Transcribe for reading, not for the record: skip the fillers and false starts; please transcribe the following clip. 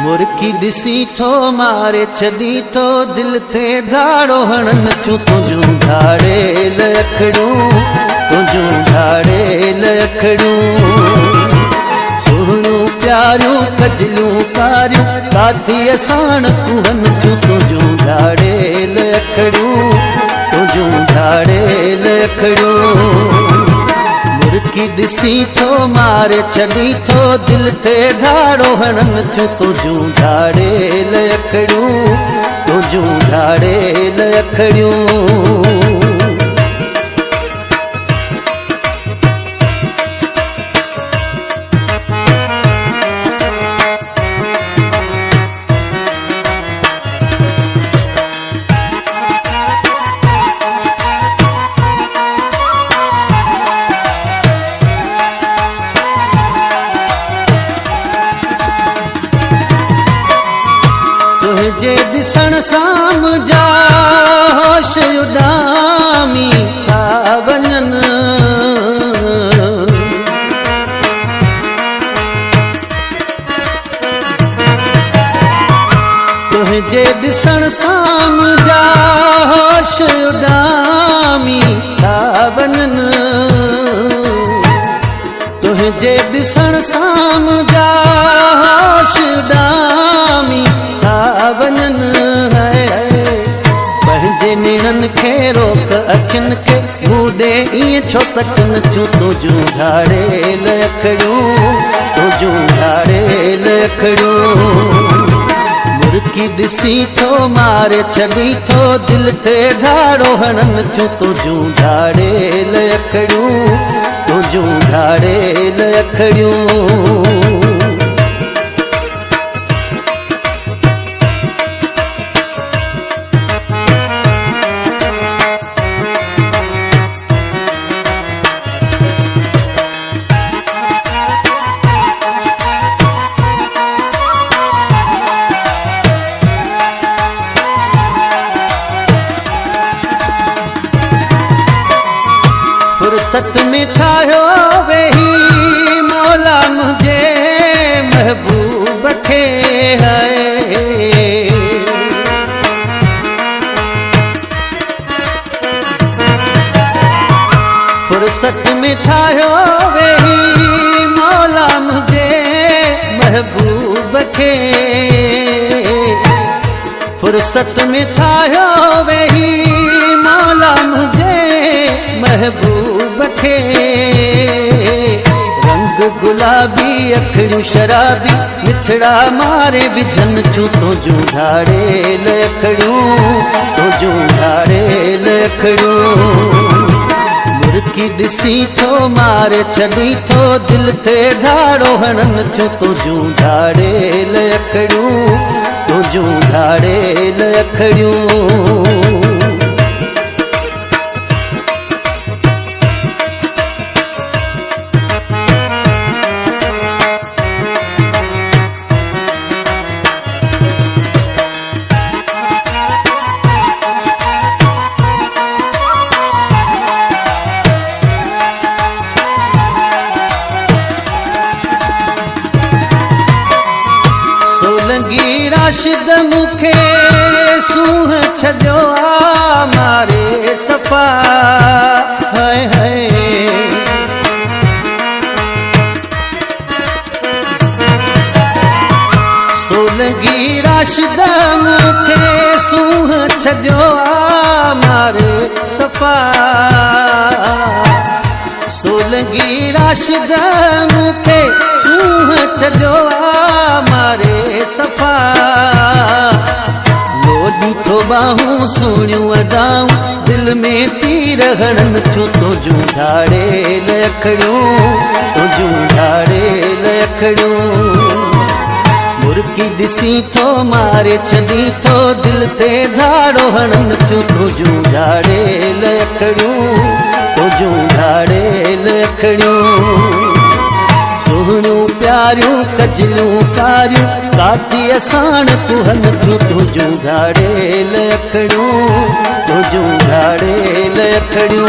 मुर्की दिसी थो मारे छड़ी थो दिल ते धाड़ो हणन छू तुझू धाड़े लखड़ू तुझू धाड़े लखड़ू सुहणू प्यारू कजलू कारियूं काती असाण कुहन छू तुझू धाड़े लखड़ू तुझू धाड़े लखड़ू मुर्की दिसी थो मारे छड़ी थो दिल ते धाड़ो हणन छू तुझू धाड़े लखड़ू तुझू धाड़े लखड़ू तुझे दिसण सां मुंहिंजा होश उॾामी था वञनि तुझे दिसण सां मुंहिंजा होश उॾामी था वञनि तुझे दिसण सां मुंहिंजा होश उॾामी वञन पंहिंजे नेणनि खे रोक अखियुनि खे मूं ॾे ईअं छो तकन छू तुझू धाड़े लखड़ू तुझू धाड़े लखड़ू मुर्की ॾिसी थो मारे छड़ी थो दिल ते धाड़ो हणन छू तुझू धाड़े लखड़ू तुझू धाड़े लखड़ू फुर्सत में ठाहियो वेही मौला मुझे महबूब खे है फुर्सत में ठाहियो वेही मौला मुझे महबूब खे फुर्सत में ठाहियो वेही मौला मुझे महबूब खे रंग गुलाबी अखड़ियूं शराबी मिठड़ा मारे विझन छू तुझू धाड़े लखड़ू तुझू धाड़े लखड़ू मुर्की ॾिसी थो मारे छड़ी थो दिल ते धाड़ो हणन छू तुझू धाड़े लखड़ू तुझू धाड़े लखड़ू सोलंगी राशिद मूंखे सूह छॾियो आ मारे सफ़ा हाय हाय सोलंगी राशिद मूंखे सूह छॾियो आ मारे सफ़ा सोलंगी राशिद मूंखे सूह छॾियो आ मारे सफ़ा लोॾी थो बाहूं सुहिणियूं अदाऊं दिल में तीर हणन छू तुझू धाड़े लखड़ू तुझू धाड़े लखड़ू मुर्की ॾिसी थो मारे छड़ी थो दिल ते धाड़ो हणन छू तुझू धाड़े लखड़ू तुझू धाड़े लखड़ू सुहणियूं प्यारियूं कजलूं कारियूं काती असाण कुहन छू तुझू धाड़े लखड़ू तुझू धाड़े लखड़ू